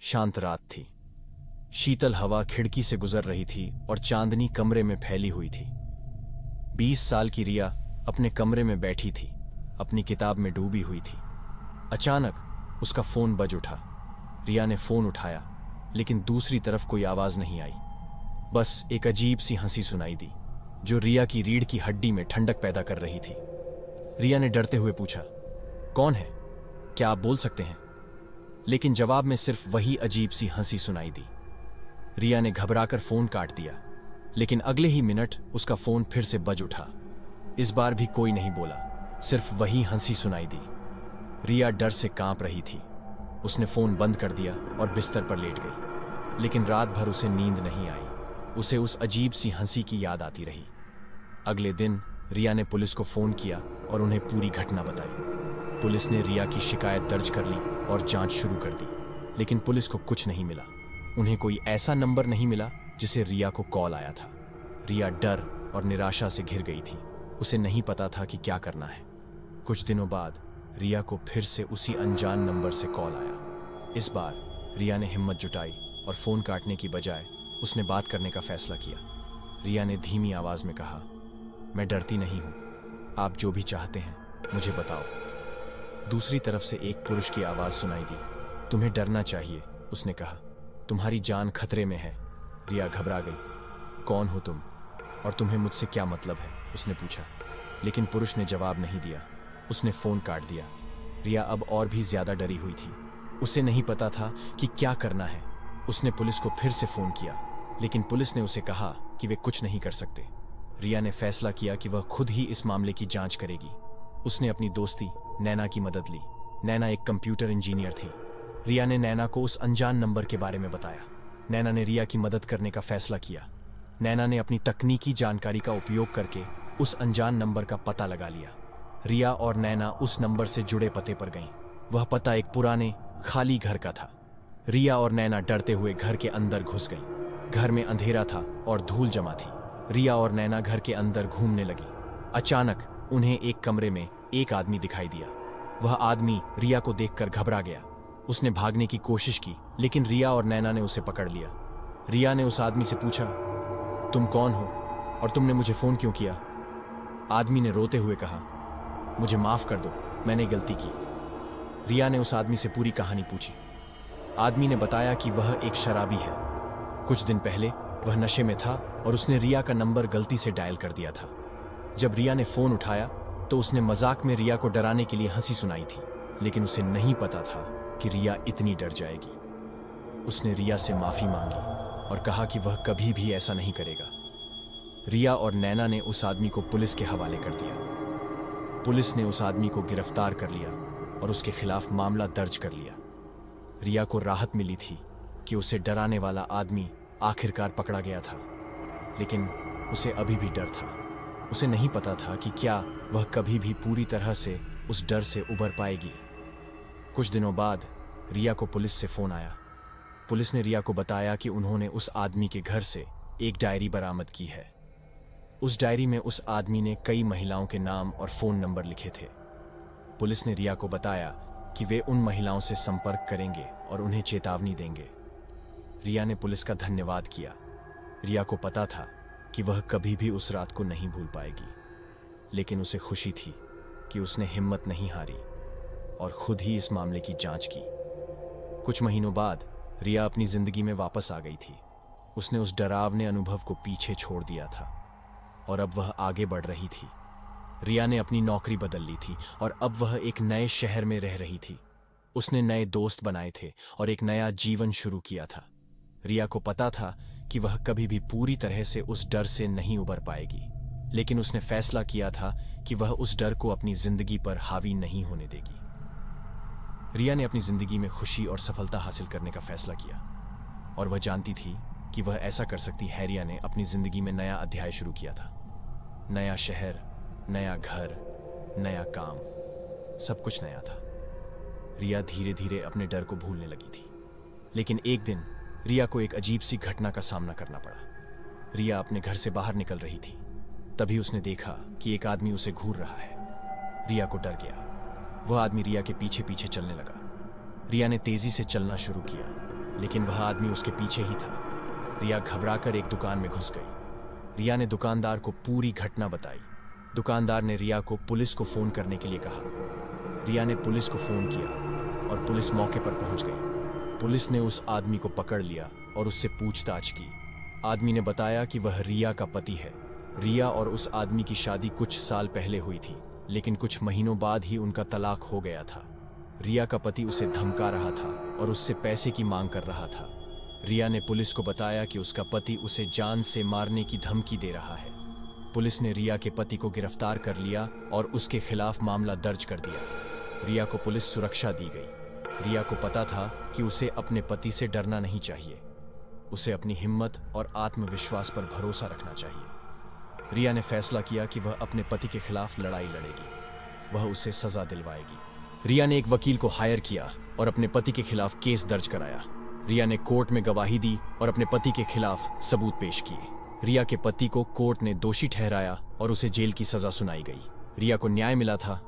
शांत रात थी। शीतल हवा खिड़की से गुजर रही थी और चांदनी कमरे में फैली हुई थी। 20 साल की रिया अपने कमरे में बैठी थी, अपनी किताब में डूबी हुई थी। अचानक उसका फोन बज उठा। रिया ने फोन उठाया, लेकिन दूसरी तरफ कोई आवाज नहीं आई। बस एक अजीब सी हंसी सुनाई दी, जो रिया की रीढ़ की हड्डी में ठंडक पैदा कर रही थी। रिया ने डरते हुए पूछा, कौन है? क्या आप बोल सकते हैं? लेकिन जवाब में सिर्फ वही अजीब सी हंसी सुनाई दी। रिया ने घबराकर फोन काट दिया, लेकिन अगले ही मिनट उसका फोन फिर से बज उठा। इस बार भी कोई नहीं बोला, सिर्फ वही हंसी सुनाई दी। रिया डर से कांप रही थी। उसने फोन बंद कर दिया और बिस्तर पर लेट गई, लेकिन रात भर उसे नींद नहीं आई। उसे उस अजीब सी हंसी की याद आती रही। अगले दिन रिया ने पुलिस को फोन किया और उन्हें पूरी घटना बताई। पुलिस ने रिया की शिकायत दर्ज कर ली और जांच शुरू कर दी, लेकिन पुलिस को कुछ नहीं मिला। उन्हें कोई ऐसा नंबर नहीं मिला जिसे रिया को कॉल आया था। रिया डर और निराशा से घिर गई थी। उसे नहीं पता था कि क्या करना है। कुछ दिनों बाद रिया को फिर से उसी अनजान नंबर से कॉल आया। इस बार रिया ने हिम्मत जुटाई और फोन काटने की बजाय उसने बात करने का फैसला किया। रिया ने धीमी आवाज में कहा, मैं डरती नहीं हूं, आप जो भी चाहते हैं मुझे बताओ। दूसरी तरफ से एक पुरुष की आवाज सुनाई दी। तुम्हें डरना चाहिए, उसने कहा, तुम्हारी जान खतरे में है। रिया घबरा गई। कौन हो तुम और तुम्हें मुझसे क्या मतलब है? उसने पूछा, लेकिन पुरुष ने जवाब नहीं दिया। उसने फोन काट दिया। रिया अब और भी ज्यादा डरी हुई थी। उसे नहीं पता था कि क्या करना है। उसने पुलिस को फिर से फोन किया, लेकिन पुलिस ने उसे कहा कि वे कुछ नहीं कर सकते। रिया ने फैसला किया कि वह खुद ही इस मामले की जांच करेगी। उसने अपनी दोस्ती नैना की मदद ली। नैना एक कंप्यूटर इंजीनियर थी। रिया ने नैना को उस अनजान नंबर के बारे में बताया। नैना ने रिया की मदद करने का फैसला किया। नैना ने अपनी तकनीकी जानकारी का उपयोग करके उस अनजान नंबर का पता लगा लिया। रिया और नैना उस नंबर से जुड़े पते पर गईं। वह पता एक पुराने खाली घर का था। रिया और नैना डरते हुए घर के अंदर घुस गईं। घर में अंधेरा था और धूल जमा थी। रिया और नैना घर के अंदर घूमने लगी। अचानक उन्हें एक कमरे में एक आदमी दिखाई दिया। वह आदमी रिया को देखकर घबरा गया। उसने भागने की कोशिश की, लेकिन रिया और नैना ने उसे पकड़ लिया। रिया ने उस आदमी से पूछा, तुम कौन हो और तुमने मुझे फोन क्यों किया? आदमी ने रोते हुए कहा, मुझे माफ कर दो, मैंने गलती की। रिया ने उस आदमी से पूरी कहानी पूछी। आदमी ने बताया कि वह एक शराबी है। कुछ दिन पहले वह नशे में था और उसने रिया का नंबर गलती से डायल कर दिया था। जब रिया ने फोन उठाया तो उसने मजाक में रिया को डराने के लिए हंसी सुनाई थी, लेकिन उसे नहीं पता था कि रिया इतनी डर जाएगी। उसने रिया से माफी मांगी और कहा कि वह कभी भी ऐसा नहीं करेगा। रिया और नैना ने उस आदमी को पुलिस के हवाले कर दिया। पुलिस ने उस आदमी को गिरफ्तार कर लिया और उसके खिलाफ मामला दर्ज कर लिया। रिया को राहत मिली थी कि उसे डराने वाला आदमी आखिरकार पकड़ा गया था, लेकिन उसे अभी भी डर था। उसे नहीं पता था कि क्या वह कभी भी पूरी तरह से उस डर से उबर पाएगी। कुछ दिनों बाद रिया को पुलिस से फोन आया। पुलिस ने रिया को बताया कि उन्होंने उस आदमी के घर से एक डायरी बरामद की है। उस डायरी में उस आदमी ने कई महिलाओं के नाम और फोन नंबर लिखे थे। पुलिस ने रिया को बताया कि वे उन महिलाओं से संपर्क करेंगे और उन्हें चेतावनी देंगे। रिया ने पुलिस का धन्यवाद किया। रिया को पता था कि वह कभी भी उस रात को नहीं भूल पाएगी, लेकिन उसे खुशी थी कि उसने हिम्मत नहीं हारी और खुद ही इस मामले की जांच की। कुछ महीनों बाद रिया अपनी जिंदगी में वापस आ गई थी। उसने उस डरावने अनुभव को पीछे छोड़ दिया था और अब वह आगे बढ़ रही थी। रिया ने अपनी नौकरी बदल ली थी और अब वह एक नए शहर में रह रही थी। उसने नए दोस्त बनाए थे और एक नया जीवन शुरू किया था। रिया को पता था कि वह कभी भी पूरी तरह से उस डर से नहीं उबर पाएगी, लेकिन उसने फैसला किया था कि वह उस डर को अपनी जिंदगी पर हावी नहीं होने देगी। रिया ने अपनी जिंदगी में खुशी और सफलता हासिल करने का फैसला किया और वह जानती थी कि वह ऐसा कर सकती है। रिया ने अपनी जिंदगी में नया अध्याय शुरू किया था। नया शहर, नया घर, नया काम, सब कुछ नया था। रिया धीरे धीरे अपने डर को भूलने लगी थी, लेकिन एक दिन रिया को एक अजीब सी घटना का सामना करना पड़ा। रिया अपने घर से बाहर निकल रही थी, तभी उसने देखा कि एक आदमी उसे घूर रहा है। रिया को डर गया। वह आदमी रिया के पीछे पीछे चलने लगा। रिया ने तेजी से चलना शुरू किया, लेकिन वह आदमी उसके पीछे ही था। रिया घबराकर एक दुकान में घुस गई। रिया ने दुकानदार को पूरी घटना बताई। दुकानदार ने रिया को पुलिस को फोन करने के लिए कहा। रिया ने पुलिस को फोन किया और पुलिस मौके पर पहुंच गई। पुलिस ने उस आदमी को पकड़ लिया और उससे पूछताछ की। आदमी ने बताया कि वह रिया का पति है। रिया और उस आदमी की शादी कुछ साल पहले हुई थी, लेकिन कुछ महीनों बाद ही उनका तलाक हो गया था। रिया का पति उसे धमका रहा था और उससे पैसे की मांग कर रहा था। रिया ने पुलिस को बताया कि उसका पति उसे जान से मारने की धमकी दे रहा है। पुलिस ने रिया के पति को गिरफ्तार कर लिया और उसके खिलाफ मामला दर्ज कर दिया। रिया को पुलिस सुरक्षा दी गई। रिया को पता था कि उसे अपने पति से डरना नहीं चाहिए। उसे अपनी हिम्मत और आत्मविश्वास पर भरोसा रखना चाहिए। रिया ने फैसला किया कि वह अपने पति के खिलाफ लड़ाई लड़ेगी। वह उसे सजा दिलवाएगी। रिया ने एक वकील को हायर किया और अपने पति के खिलाफ केस दर्ज कराया। रिया ने कोर्ट में गवाही दी और अपने पति के खिलाफ सबूत पेश किए। रिया के पति को कोर्ट ने दोषी ठहराया और उसे जेल की सजा सुनाई गई। रिया को न्याय मिला था